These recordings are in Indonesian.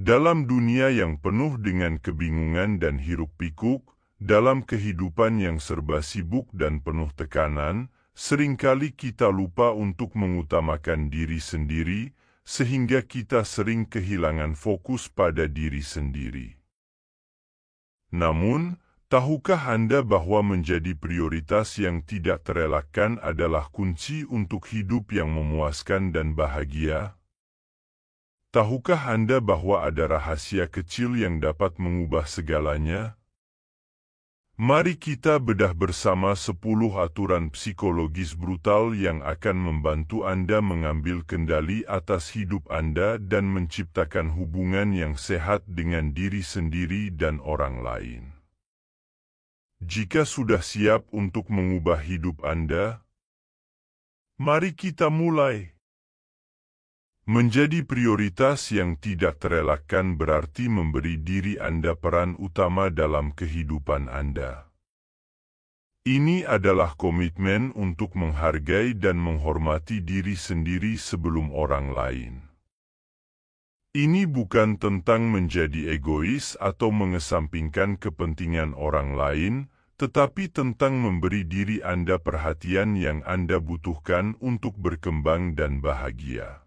Dalam dunia yang penuh dengan kebingungan dan hiruk-pikuk, dalam kehidupan yang serba sibuk dan penuh tekanan, seringkali kita lupa untuk mengutamakan diri sendiri, sehingga kita sering kehilangan fokus pada diri sendiri. Namun, tahukah Anda bahwa menjadi prioritas yang tidak terelakkan adalah kunci untuk hidup yang memuaskan dan bahagia? Tahukah Anda bahwa ada rahasia kecil yang dapat mengubah segalanya? Mari kita bedah bersama 10 aturan psikologis brutal yang akan membantu Anda mengambil kendali atas hidup Anda dan menciptakan hubungan yang sehat dengan diri sendiri dan orang lain. Jika sudah siap untuk mengubah hidup Anda, mari kita mulai. Menjadi prioritas yang tidak terelakkan berarti memberi diri Anda peran utama dalam kehidupan Anda. Ini adalah komitmen untuk menghargai dan menghormati diri sendiri sebelum orang lain. Ini bukan tentang menjadi egois atau mengesampingkan kepentingan orang lain, tetapi tentang memberi diri Anda perhatian yang Anda butuhkan untuk berkembang dan bahagia.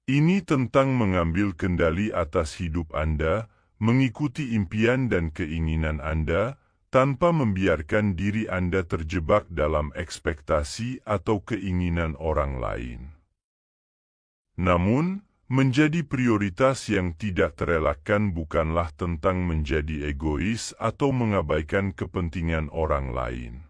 Ini tentang mengambil kendali atas hidup Anda, mengikuti impian dan keinginan Anda, tanpa membiarkan diri Anda terjebak dalam ekspektasi atau keinginan orang lain. Namun, menjadi prioritas yang tidak terelakkan bukanlah tentang menjadi egois atau mengabaikan kepentingan orang lain.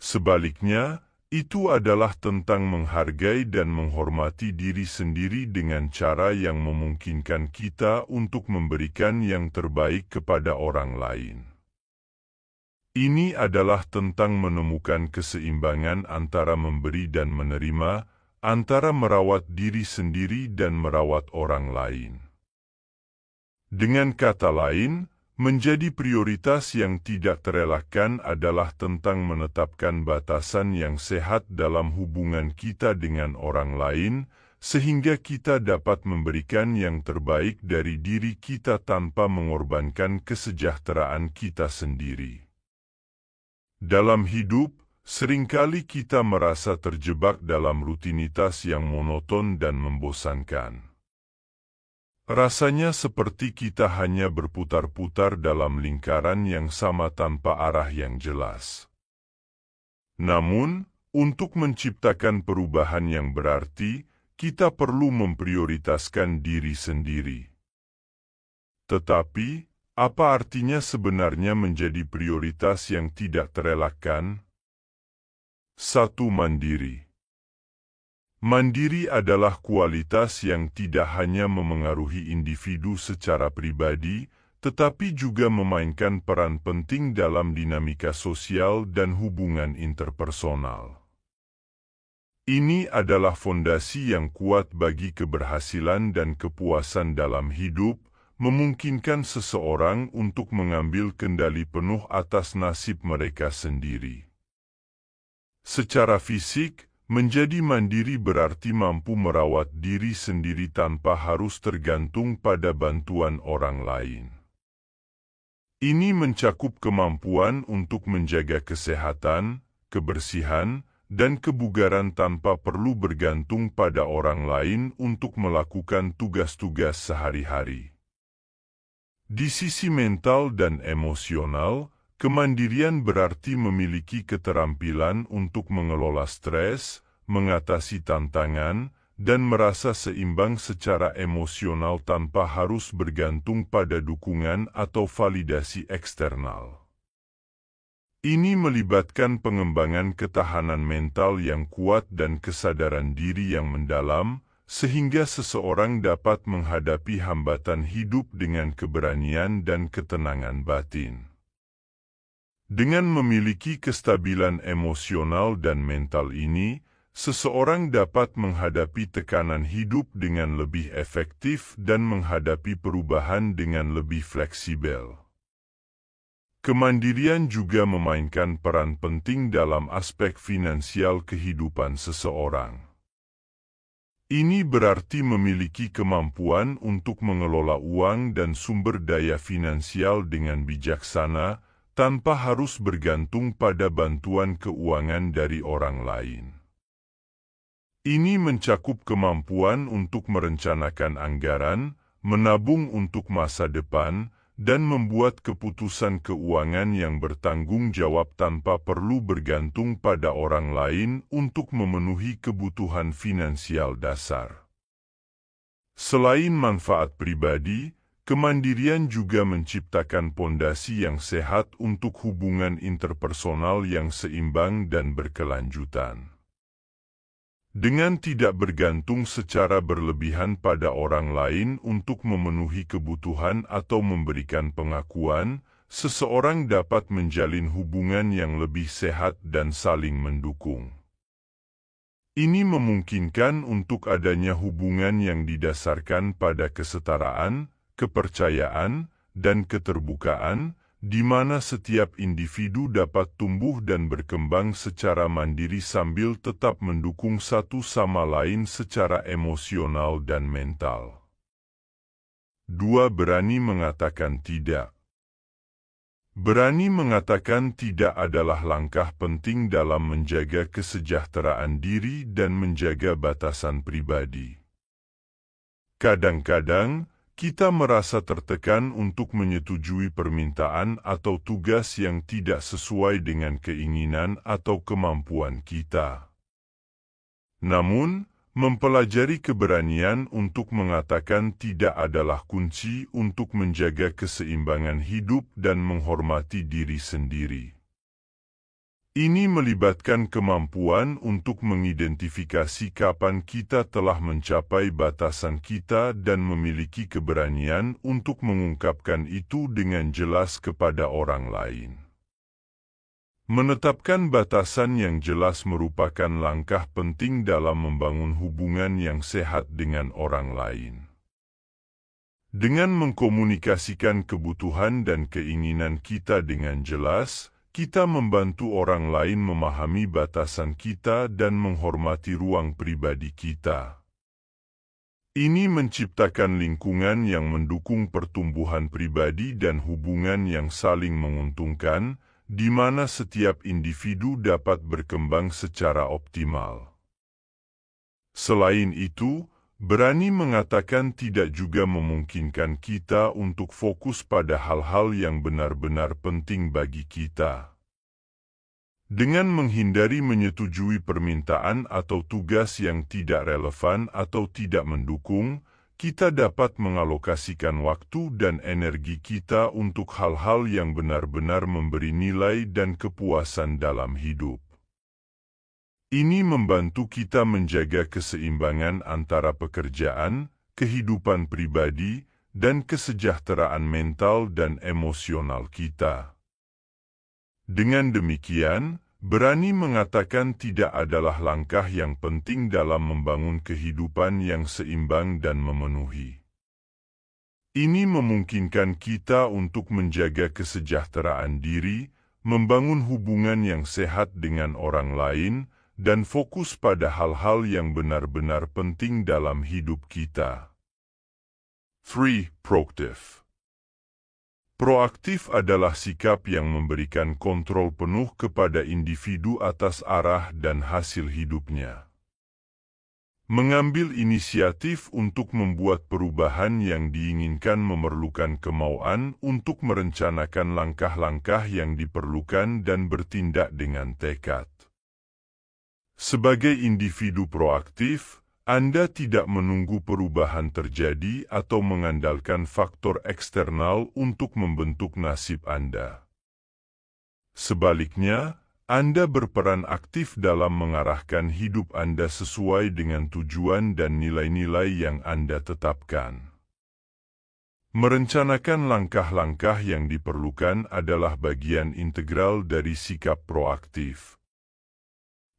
Sebaliknya, itu adalah tentang menghargai dan menghormati diri sendiri dengan cara yang memungkinkan kita untuk memberikan yang terbaik kepada orang lain. Ini adalah tentang menemukan keseimbangan antara memberi dan menerima, antara merawat diri sendiri dan merawat orang lain. Dengan kata lain, menjadi prioritas yang tidak terelakkan adalah tentang menetapkan batasan yang sehat dalam hubungan kita dengan orang lain, sehingga kita dapat memberikan yang terbaik dari diri kita tanpa mengorbankan kesejahteraan kita sendiri. Dalam hidup, seringkali kita merasa terjebak dalam rutinitas yang monoton dan membosankan. Rasanya seperti kita hanya berputar-putar dalam lingkaran yang sama tanpa arah yang jelas. Namun, untuk menciptakan perubahan yang berarti, kita perlu memprioritaskan diri sendiri. Tetapi, apa artinya sebenarnya menjadi prioritas yang tidak terelakkan? 1. Mandiri. Mandiri adalah kualitas yang tidak hanya memengaruhi individu secara pribadi, tetapi juga memainkan peran penting dalam dinamika sosial dan hubungan interpersonal. Ini adalah fondasi yang kuat bagi keberhasilan dan kepuasan dalam hidup, memungkinkan seseorang untuk mengambil kendali penuh atas nasib mereka sendiri. Secara fisik, menjadi mandiri berarti mampu merawat diri sendiri tanpa harus tergantung pada bantuan orang lain. Ini mencakup kemampuan untuk menjaga kesehatan, kebersihan, dan kebugaran tanpa perlu bergantung pada orang lain untuk melakukan tugas-tugas sehari-hari. Di sisi mental dan emosional, kemandirian berarti memiliki keterampilan untuk mengelola stres, mengatasi tantangan, dan merasa seimbang secara emosional tanpa harus bergantung pada dukungan atau validasi eksternal. Ini melibatkan pengembangan ketahanan mental yang kuat dan kesadaran diri yang mendalam, sehingga seseorang dapat menghadapi hambatan hidup dengan keberanian dan ketenangan batin. Dengan memiliki kestabilan emosional dan mental ini, seseorang dapat menghadapi tekanan hidup dengan lebih efektif dan menghadapi perubahan dengan lebih fleksibel. Kemandirian juga memainkan peran penting dalam aspek finansial kehidupan seseorang. Ini berarti memiliki kemampuan untuk mengelola uang dan sumber daya finansial dengan bijaksana, tanpa harus bergantung pada bantuan keuangan dari orang lain. Ini mencakup kemampuan untuk merencanakan anggaran, menabung untuk masa depan, dan membuat keputusan keuangan yang bertanggung jawab tanpa perlu bergantung pada orang lain untuk memenuhi kebutuhan finansial dasar. Selain manfaat pribadi, kemandirian juga menciptakan pondasi yang sehat untuk hubungan interpersonal yang seimbang dan berkelanjutan. Dengan tidak bergantung secara berlebihan pada orang lain untuk memenuhi kebutuhan atau memberikan pengakuan, seseorang dapat menjalin hubungan yang lebih sehat dan saling mendukung. Ini memungkinkan untuk adanya hubungan yang didasarkan pada kesetaraan, kepercayaan, dan keterbukaan, di mana setiap individu dapat tumbuh dan berkembang secara mandiri sambil tetap mendukung satu sama lain secara emosional dan mental. 2. Berani mengatakan tidak. Berani mengatakan tidak adalah langkah penting dalam menjaga kesejahteraan diri dan menjaga batasan pribadi. Kadang-kadang, kita merasa tertekan untuk menyetujui permintaan atau tugas yang tidak sesuai dengan keinginan atau kemampuan kita. Namun, mempelajari keberanian untuk mengatakan tidak adalah kunci untuk menjaga keseimbangan hidup dan menghormati diri sendiri. Ini melibatkan kemampuan untuk mengidentifikasi kapan kita telah mencapai batasan kita dan memiliki keberanian untuk mengungkapkan itu dengan jelas kepada orang lain. Menetapkan batasan yang jelas merupakan langkah penting dalam membangun hubungan yang sehat dengan orang lain. Dengan mengkomunikasikan kebutuhan dan keinginan kita dengan jelas, kita membantu orang lain memahami batasan kita dan menghormati ruang pribadi kita. Ini menciptakan lingkungan yang mendukung pertumbuhan pribadi dan hubungan yang saling menguntungkan, di mana setiap individu dapat berkembang secara optimal. Selain itu, berani mengatakan tidak juga memungkinkan kita untuk fokus pada hal-hal yang benar-benar penting bagi kita. Dengan menghindari menyetujui permintaan atau tugas yang tidak relevan atau tidak mendukung, kita dapat mengalokasikan waktu dan energi kita untuk hal-hal yang benar-benar memberi nilai dan kepuasan dalam hidup. Ini membantu kita menjaga keseimbangan antara pekerjaan, kehidupan pribadi, dan kesejahteraan mental dan emosional kita. Dengan demikian, berani mengatakan tidak adalah langkah yang penting dalam membangun kehidupan yang seimbang dan memenuhi. Ini memungkinkan kita untuk menjaga kesejahteraan diri, membangun hubungan yang sehat dengan orang lain, dan fokus pada hal-hal yang benar-benar penting dalam hidup kita. 3. Proaktif. Proaktif adalah sikap yang memberikan kontrol penuh kepada individu atas arah dan hasil hidupnya. Mengambil inisiatif untuk membuat perubahan yang diinginkan memerlukan kemauan untuk merencanakan langkah-langkah yang diperlukan dan bertindak dengan tekad. Sebagai individu proaktif, Anda tidak menunggu perubahan terjadi atau mengandalkan faktor eksternal untuk membentuk nasib Anda. Sebaliknya, Anda berperan aktif dalam mengarahkan hidup Anda sesuai dengan tujuan dan nilai-nilai yang Anda tetapkan. Merencanakan langkah-langkah yang diperlukan adalah bagian integral dari sikap proaktif.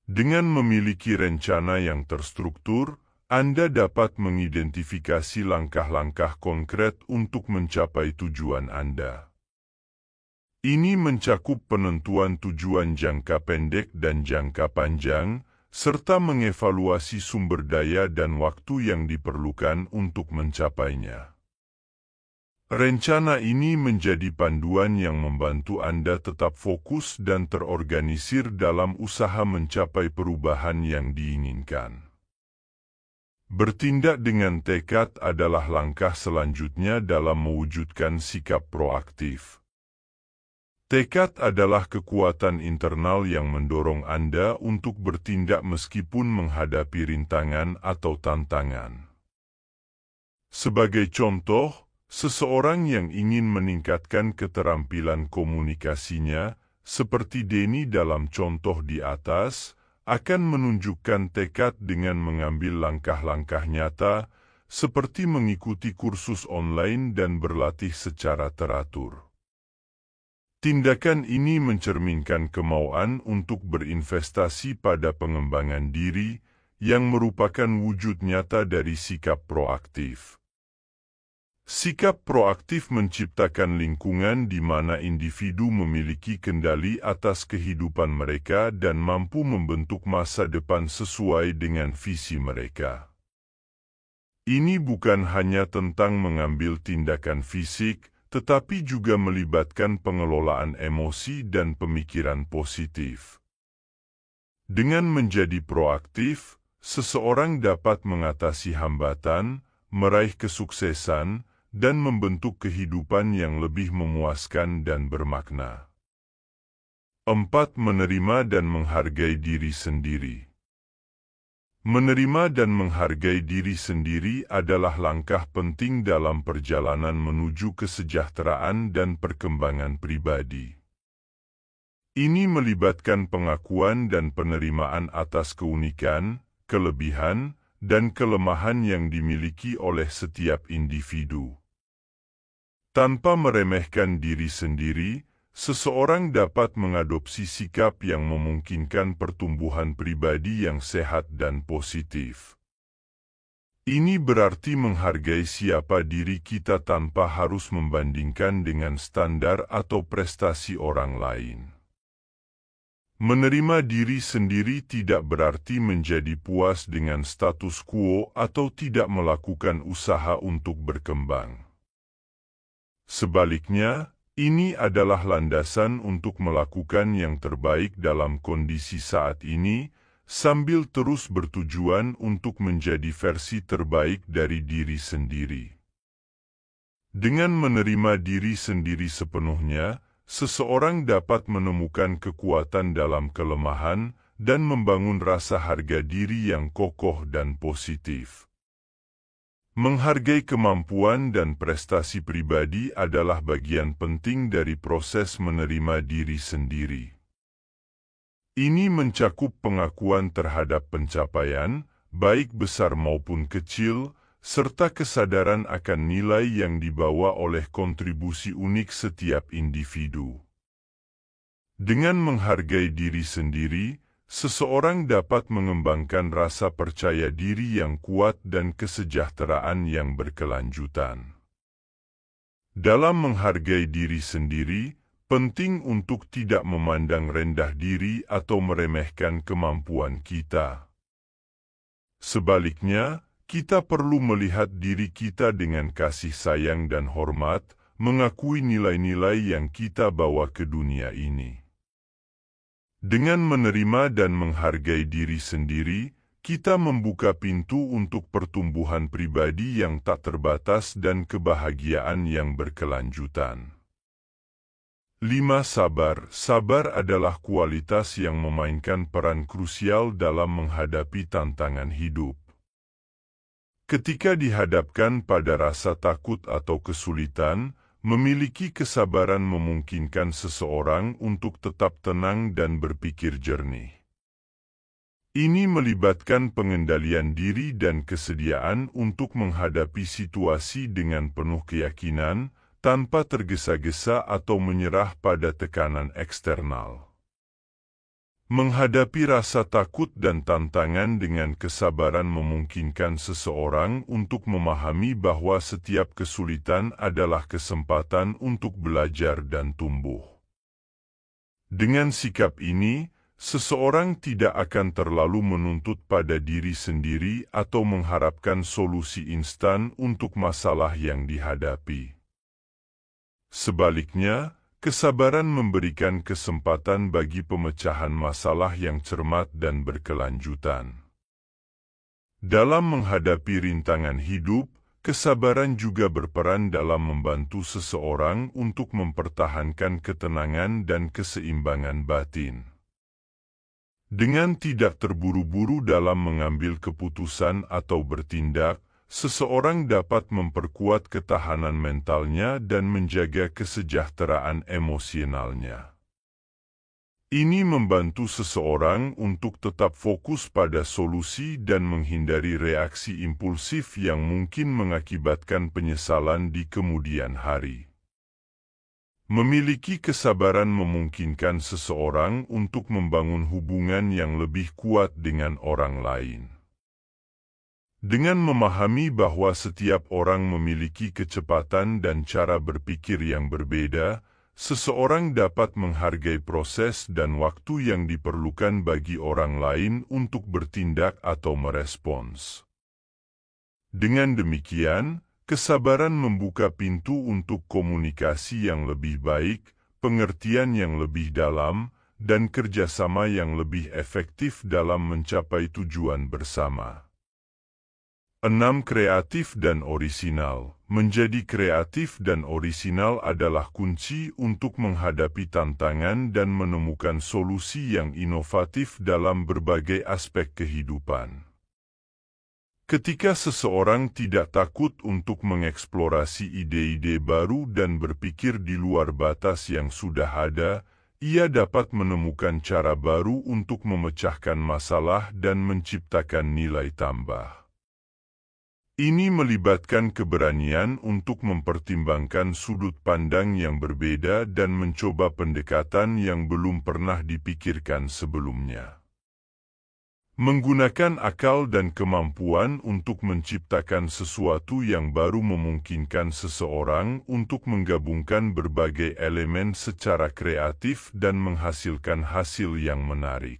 Dengan memiliki rencana yang terstruktur, Anda dapat mengidentifikasi langkah-langkah konkret untuk mencapai tujuan Anda. Ini mencakup penentuan tujuan jangka pendek dan jangka panjang, serta mengevaluasi sumber daya dan waktu yang diperlukan untuk mencapainya. Rencana ini menjadi panduan yang membantu Anda tetap fokus dan terorganisir dalam usaha mencapai perubahan yang diinginkan. Bertindak dengan tekad adalah langkah selanjutnya dalam mewujudkan sikap proaktif. Tekad adalah kekuatan internal yang mendorong Anda untuk bertindak meskipun menghadapi rintangan atau tantangan. Sebagai contoh, seseorang yang ingin meningkatkan keterampilan komunikasinya, seperti Denny dalam contoh di atas, akan menunjukkan tekad dengan mengambil langkah-langkah nyata, seperti mengikuti kursus online dan berlatih secara teratur. Tindakan ini mencerminkan kemauan untuk berinvestasi pada pengembangan diri, yang merupakan wujud nyata dari sikap proaktif. Sikap proaktif menciptakan lingkungan di mana individu memiliki kendali atas kehidupan mereka dan mampu membentuk masa depan sesuai dengan visi mereka. Ini bukan hanya tentang mengambil tindakan fisik, tetapi juga melibatkan pengelolaan emosi dan pemikiran positif. Dengan menjadi proaktif, seseorang dapat mengatasi hambatan, meraih kesuksesan, dan membentuk kehidupan yang lebih memuaskan dan bermakna. 4. Menerima dan menghargai diri sendiri. Menerima dan menghargai diri sendiri adalah langkah penting dalam perjalanan menuju kesejahteraan dan perkembangan pribadi. Ini melibatkan pengakuan dan penerimaan atas keunikan, kelebihan, dan kelemahan yang dimiliki oleh setiap individu. Tanpa meremehkan diri sendiri, seseorang dapat mengadopsi sikap yang memungkinkan pertumbuhan pribadi yang sehat dan positif. Ini berarti menghargai siapa diri kita tanpa harus membandingkan dengan standar atau prestasi orang lain. Menerima diri sendiri tidak berarti menjadi puas dengan status quo atau tidak melakukan usaha untuk berkembang. Sebaliknya, ini adalah landasan untuk melakukan yang terbaik dalam kondisi saat ini, sambil terus bertujuan untuk menjadi versi terbaik dari diri sendiri. Dengan menerima diri sendiri sepenuhnya, seseorang dapat menemukan kekuatan dalam kelemahan dan membangun rasa harga diri yang kokoh dan positif. Menghargai kemampuan dan prestasi pribadi adalah bagian penting dari proses menerima diri sendiri. Ini mencakup pengakuan terhadap pencapaian, baik besar maupun kecil, serta kesadaran akan nilai yang dibawa oleh kontribusi unik setiap individu. Dengan menghargai diri sendiri, seseorang dapat mengembangkan rasa percaya diri yang kuat dan kesejahteraan yang berkelanjutan. Dalam menghargai diri sendiri, penting untuk tidak memandang rendah diri atau meremehkan kemampuan kita. Sebaliknya, kita perlu melihat diri kita dengan kasih sayang dan hormat, mengakui nilai-nilai yang kita bawa ke dunia ini. Dengan menerima dan menghargai diri sendiri, kita membuka pintu untuk pertumbuhan pribadi yang tak terbatas dan kebahagiaan yang berkelanjutan. 5. Sabar. Sabar adalah kualitas yang memainkan peran krusial dalam menghadapi tantangan hidup. Ketika dihadapkan pada rasa takut atau kesulitan, memiliki kesabaran memungkinkan seseorang untuk tetap tenang dan berpikir jernih. Ini melibatkan pengendalian diri dan kesediaan untuk menghadapi situasi dengan penuh keyakinan, tanpa tergesa-gesa atau menyerah pada tekanan eksternal. Menghadapi rasa takut dan tantangan dengan kesabaran memungkinkan seseorang untuk memahami bahwa setiap kesulitan adalah kesempatan untuk belajar dan tumbuh. Dengan sikap ini, seseorang tidak akan terlalu menuntut pada diri sendiri atau mengharapkan solusi instan untuk masalah yang dihadapi. Sebaliknya, kesabaran memberikan kesempatan bagi pemecahan masalah yang cermat dan berkelanjutan. Dalam menghadapi rintangan hidup, kesabaran juga berperan dalam membantu seseorang untuk mempertahankan ketenangan dan keseimbangan batin. Dengan tidak terburu-buru dalam mengambil keputusan atau bertindak, seseorang dapat memperkuat ketahanan mentalnya dan menjaga kesejahteraan emosionalnya. Ini membantu seseorang untuk tetap fokus pada solusi dan menghindari reaksi impulsif yang mungkin mengakibatkan penyesalan di kemudian hari. Memiliki kesabaran memungkinkan seseorang untuk membangun hubungan yang lebih kuat dengan orang lain. Dengan memahami bahwa setiap orang memiliki kecepatan dan cara berpikir yang berbeda, seseorang dapat menghargai proses dan waktu yang diperlukan bagi orang lain untuk bertindak atau merespons. Dengan demikian, kesabaran membuka pintu untuk komunikasi yang lebih baik, pengertian yang lebih dalam, dan kerjasama yang lebih efektif dalam mencapai tujuan bersama. 6. Kreatif dan orisinal. Menjadi kreatif dan orisinal adalah kunci untuk menghadapi tantangan dan menemukan solusi yang inovatif dalam berbagai aspek kehidupan. Ketika seseorang tidak takut untuk mengeksplorasi ide-ide baru dan berpikir di luar batas yang sudah ada, ia dapat menemukan cara baru untuk memecahkan masalah dan menciptakan nilai tambah. Ini melibatkan keberanian untuk mempertimbangkan sudut pandang yang berbeda dan mencoba pendekatan yang belum pernah dipikirkan sebelumnya. Menggunakan akal dan kemampuan untuk menciptakan sesuatu yang baru memungkinkan seseorang untuk menggabungkan berbagai elemen secara kreatif dan menghasilkan hasil yang menarik.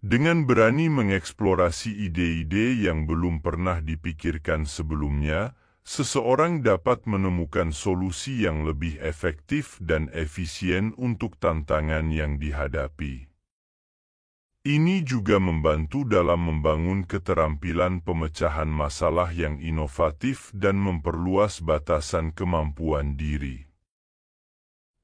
Dengan berani mengeksplorasi ide-ide yang belum pernah dipikirkan sebelumnya, seseorang dapat menemukan solusi yang lebih efektif dan efisien untuk tantangan yang dihadapi. Ini juga membantu dalam membangun keterampilan pemecahan masalah yang inovatif dan memperluas batasan kemampuan diri.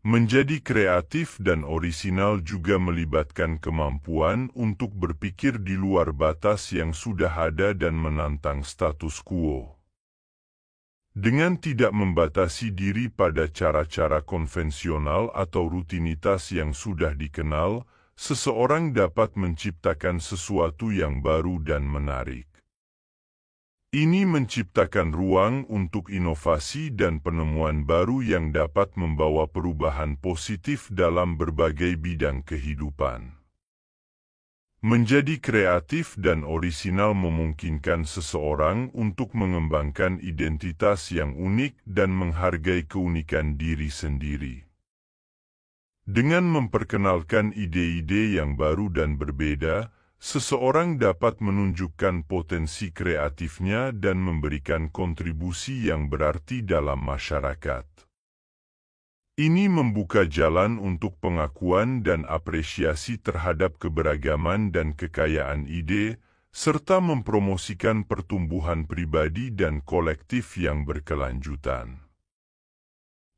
Menjadi kreatif dan orisinal juga melibatkan kemampuan untuk berpikir di luar batas yang sudah ada dan menantang status quo. Dengan tidak membatasi diri pada cara-cara konvensional atau rutinitas yang sudah dikenal, seseorang dapat menciptakan sesuatu yang baru dan menarik. Ini menciptakan ruang untuk inovasi dan penemuan baru yang dapat membawa perubahan positif dalam berbagai bidang kehidupan. Menjadi kreatif dan orisinal memungkinkan seseorang untuk mengembangkan identitas yang unik dan menghargai keunikan diri sendiri. Dengan memperkenalkan ide-ide yang baru dan berbeda, seseorang dapat menunjukkan potensi kreatifnya dan memberikan kontribusi yang berarti dalam masyarakat. Ini membuka jalan untuk pengakuan dan apresiasi terhadap keberagaman dan kekayaan ide, serta mempromosikan pertumbuhan pribadi dan kolektif yang berkelanjutan.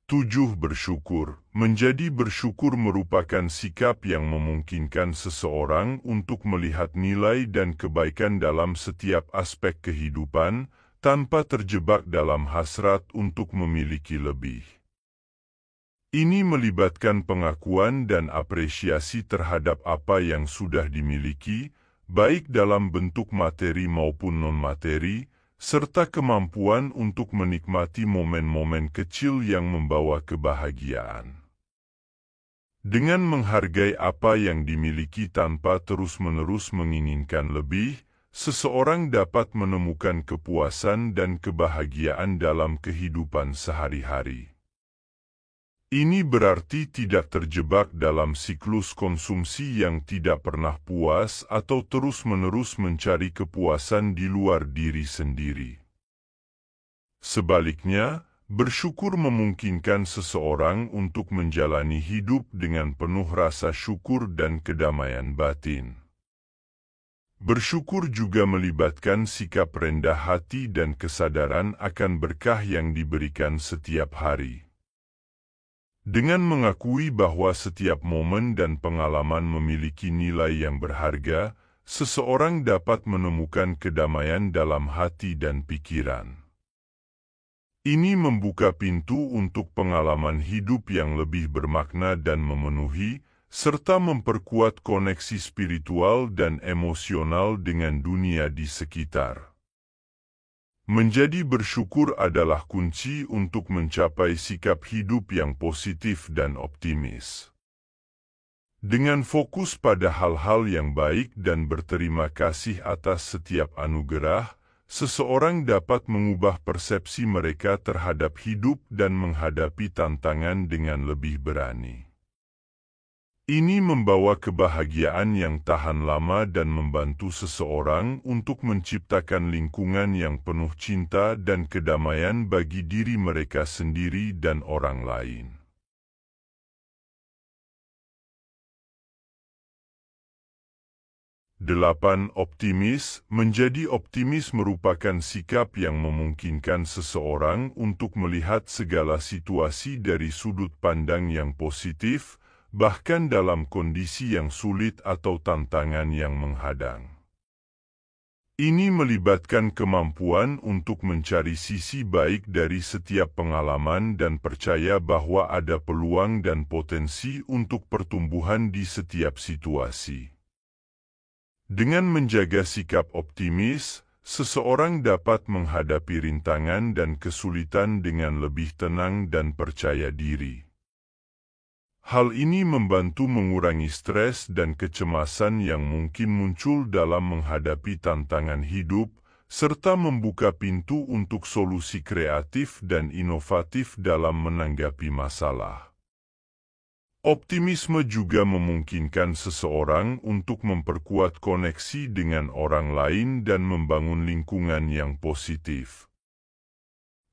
7. Bersyukur. Menjadi bersyukur merupakan sikap yang memungkinkan seseorang untuk melihat nilai dan kebaikan dalam setiap aspek kehidupan, tanpa terjebak dalam hasrat untuk memiliki lebih. Ini melibatkan pengakuan dan apresiasi terhadap apa yang sudah dimiliki, baik dalam bentuk materi maupun non-materi, serta kemampuan untuk menikmati momen-momen kecil yang membawa kebahagiaan. Dengan menghargai apa yang dimiliki tanpa terus-menerus menginginkan lebih, seseorang dapat menemukan kepuasan dan kebahagiaan dalam kehidupan sehari-hari. Ini berarti tidak terjebak dalam siklus konsumsi yang tidak pernah puas atau terus-menerus mencari kepuasan di luar diri sendiri. Sebaliknya, bersyukur memungkinkan seseorang untuk menjalani hidup dengan penuh rasa syukur dan kedamaian batin. Bersyukur juga melibatkan sikap rendah hati dan kesadaran akan berkah yang diberikan setiap hari. Dengan mengakui bahwa setiap momen dan pengalaman memiliki nilai yang berharga, seseorang dapat menemukan kedamaian dalam hati dan pikiran. Ini membuka pintu untuk pengalaman hidup yang lebih bermakna dan memenuhi, serta memperkuat koneksi spiritual dan emosional dengan dunia di sekitar. Menjadi bersyukur adalah kunci untuk mencapai sikap hidup yang positif dan optimis. Dengan fokus pada hal-hal yang baik dan berterima kasih atas setiap anugerah, seseorang dapat mengubah persepsi mereka terhadap hidup dan menghadapi tantangan dengan lebih berani. Ini membawa kebahagiaan yang tahan lama dan membantu seseorang untuk menciptakan lingkungan yang penuh cinta dan kedamaian bagi diri mereka sendiri dan orang lain. Delapan, optimis. Menjadi optimis merupakan sikap yang memungkinkan seseorang untuk melihat segala situasi dari sudut pandang yang positif, bahkan dalam kondisi yang sulit atau tantangan yang menghadang. Ini melibatkan kemampuan untuk mencari sisi baik dari setiap pengalaman dan percaya bahwa ada peluang dan potensi untuk pertumbuhan di setiap situasi. Dengan menjaga sikap optimis, seseorang dapat menghadapi rintangan dan kesulitan dengan lebih tenang dan percaya diri. Hal ini membantu mengurangi stres dan kecemasan yang mungkin muncul dalam menghadapi tantangan hidup, serta membuka pintu untuk solusi kreatif dan inovatif dalam menanggapi masalah. Optimisme juga memungkinkan seseorang untuk memperkuat koneksi dengan orang lain dan membangun lingkungan yang positif.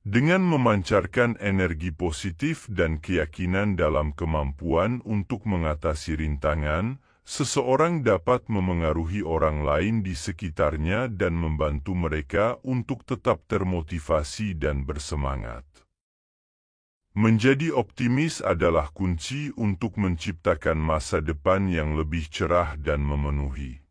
Dengan memancarkan energi positif dan keyakinan dalam kemampuan untuk mengatasi rintangan, seseorang dapat memengaruhi orang lain di sekitarnya dan membantu mereka untuk tetap termotivasi dan bersemangat. Menjadi optimis adalah kunci untuk menciptakan masa depan yang lebih cerah dan memenuhi.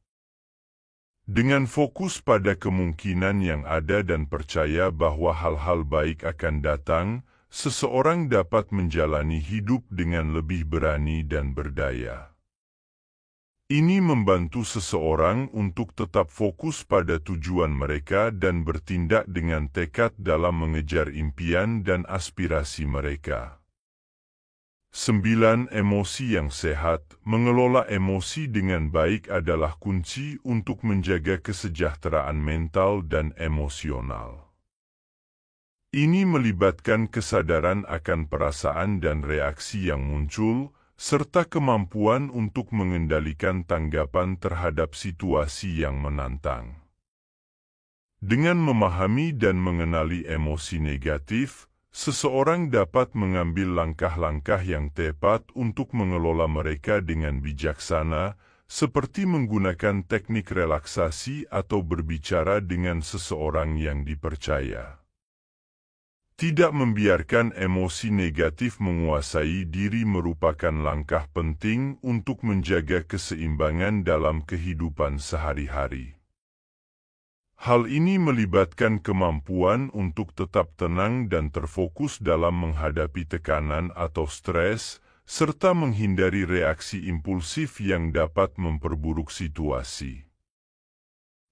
Dengan fokus pada kemungkinan yang ada dan percaya bahwa hal-hal baik akan datang, seseorang dapat menjalani hidup dengan lebih berani dan berdaya. Ini membantu seseorang untuk tetap fokus pada tujuan mereka dan bertindak dengan tekad dalam mengejar impian dan aspirasi mereka. 9. Emosi yang sehat. Mengelola emosi dengan baik adalah kunci untuk menjaga kesejahteraan mental dan emosional. Ini melibatkan kesadaran akan perasaan dan reaksi yang muncul, serta kemampuan untuk mengendalikan tanggapan terhadap situasi yang menantang. Dengan memahami dan mengenali emosi negatif, seseorang dapat mengambil langkah-langkah yang tepat untuk mengelola mereka dengan bijaksana, seperti menggunakan teknik relaksasi atau berbicara dengan seseorang yang dipercaya. Tidak membiarkan emosi negatif menguasai diri merupakan langkah penting untuk menjaga keseimbangan dalam kehidupan sehari-hari. Hal ini melibatkan kemampuan untuk tetap tenang dan terfokus dalam menghadapi tekanan atau stres, serta menghindari reaksi impulsif yang dapat memperburuk situasi.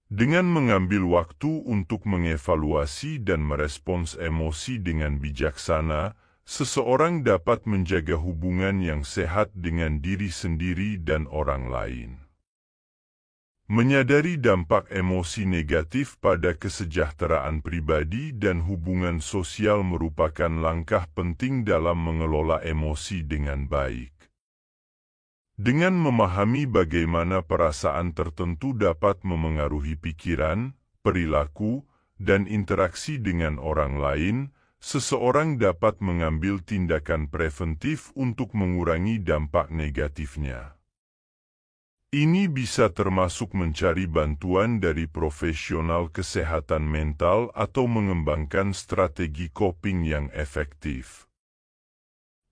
Dengan mengambil waktu untuk mengevaluasi dan merespons emosi dengan bijaksana, seseorang dapat menjaga hubungan yang sehat dengan diri sendiri dan orang lain. Menyadari dampak emosi negatif pada kesejahteraan pribadi dan hubungan sosial merupakan langkah penting dalam mengelola emosi dengan baik. Dengan memahami bagaimana perasaan tertentu dapat memengaruhi pikiran, perilaku, dan interaksi dengan orang lain, seseorang dapat mengambil tindakan preventif untuk mengurangi dampak negatifnya. Ini bisa termasuk mencari bantuan dari profesional kesehatan mental atau mengembangkan strategi coping yang efektif.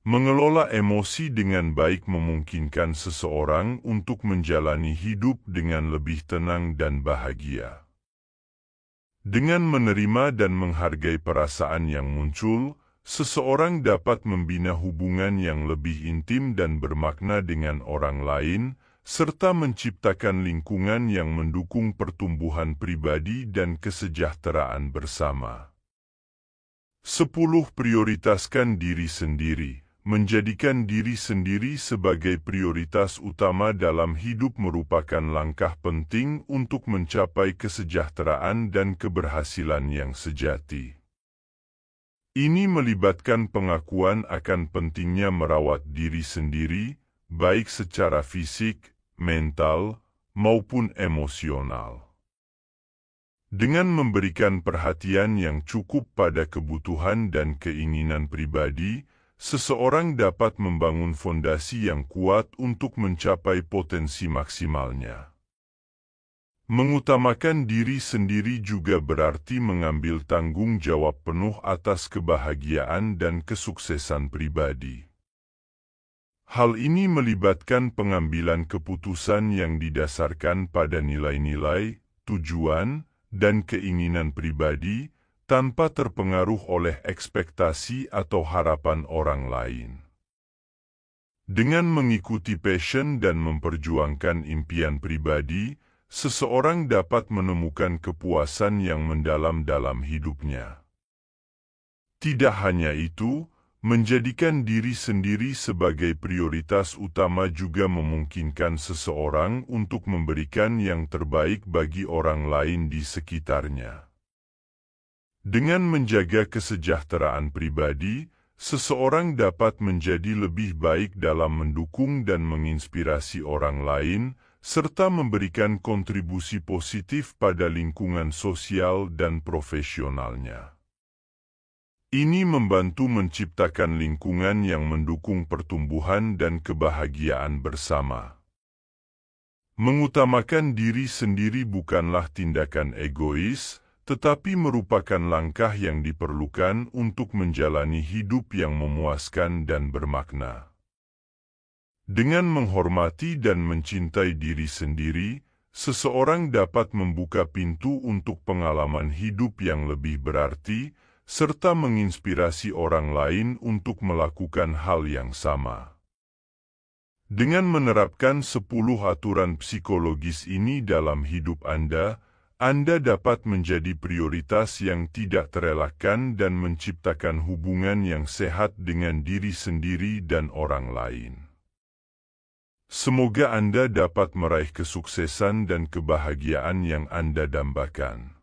Mengelola emosi dengan baik memungkinkan seseorang untuk menjalani hidup dengan lebih tenang dan bahagia. Dengan menerima dan menghargai perasaan yang muncul, seseorang dapat membina hubungan yang lebih intim dan bermakna dengan orang lain, serta menciptakan lingkungan yang mendukung pertumbuhan pribadi dan kesejahteraan bersama. 10. Prioritaskan diri sendiri. Menjadikan diri sendiri sebagai prioritas utama dalam hidup merupakan langkah penting untuk mencapai kesejahteraan dan keberhasilan yang sejati. Ini melibatkan pengakuan akan pentingnya merawat diri sendiri, baik secara fisik, mental, maupun emosional. Dengan memberikan perhatian yang cukup pada kebutuhan dan keinginan pribadi, seseorang dapat membangun fondasi yang kuat untuk mencapai potensi maksimalnya. Mengutamakan diri sendiri juga berarti mengambil tanggung jawab penuh atas kebahagiaan dan kesuksesan pribadi. Hal ini melibatkan pengambilan keputusan yang didasarkan pada nilai-nilai, tujuan, dan keinginan pribadi, tanpa terpengaruh oleh ekspektasi atau harapan orang lain. Dengan mengikuti passion dan memperjuangkan impian pribadi, seseorang dapat menemukan kepuasan yang mendalam dalam hidupnya. Tidak hanya itu, menjadikan diri sendiri sebagai prioritas utama juga memungkinkan seseorang untuk memberikan yang terbaik bagi orang lain di sekitarnya. Dengan menjaga kesejahteraan pribadi, seseorang dapat menjadi lebih baik dalam mendukung dan menginspirasi orang lain, serta memberikan kontribusi positif pada lingkungan sosial dan profesionalnya. Ini membantu menciptakan lingkungan yang mendukung pertumbuhan dan kebahagiaan bersama. Mengutamakan diri sendiri bukanlah tindakan egois, tetapi merupakan langkah yang diperlukan untuk menjalani hidup yang memuaskan dan bermakna. Dengan menghormati dan mencintai diri sendiri, seseorang dapat membuka pintu untuk pengalaman hidup yang lebih berarti, serta menginspirasi orang lain untuk melakukan hal yang sama. Dengan menerapkan 10 aturan psikologis ini dalam hidup Anda dapat menjadi prioritas yang tidak terelakkan dan menciptakan hubungan yang sehat dengan diri sendiri dan orang lain. Semoga Anda dapat meraih kesuksesan dan kebahagiaan yang Anda dambakan.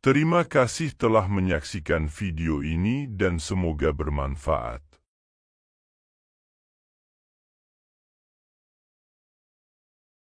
Terima kasih telah menyaksikan video ini dan semoga bermanfaat.